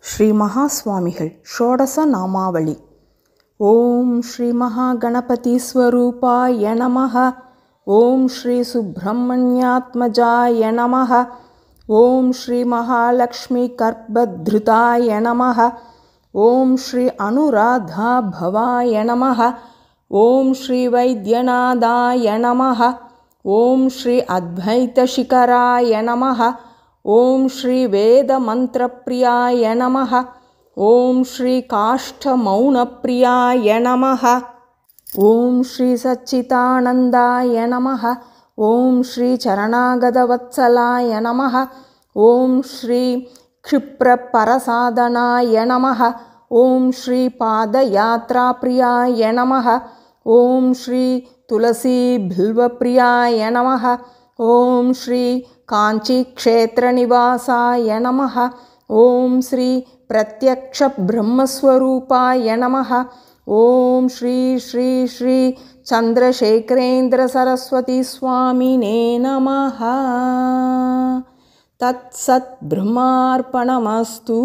श्री महास्वामिகள் षोडश नामावली। ओम श्री महागणपति स्वरूपाय नमः। ओम श्री सुब्रह्मण्यात्मजाय नमः। ओम श्री महालक्ष्मी कर्पधृताय नमः। ओम श्री अनुराधा भवाय नमः। ओम श्री वैद्यनाथाय नमः। ओम श्री अद्वैतशिखराय नमः। ओम श्री वेदमन्त्रप्रियाय नमः। ओम श्री काष्ठमौनप्रियाय नमः। ओम श्री सच्चिदानन्दाय नमः। ओम श्री चरणागतवत्सलाय नमः। ओम श्री क्षिप्रपरसाधनाय नमः। ओम श्री पादयात्राप्रियाय नमः। ओम श्री तुलसीबिल्वप्रियाय नमः। ओम श्री काञ्चीक्षेत्रनिवासाय नमः। ओम श्री प्रत्यक्षब्रह्मस्वरूपाय नमः। ओम श्री श्री श्री चन्द्रशेखरेन्द्र सरस्वती स्वामिने नमः। तत्सत् ब्रह्मार्पणमस्तु।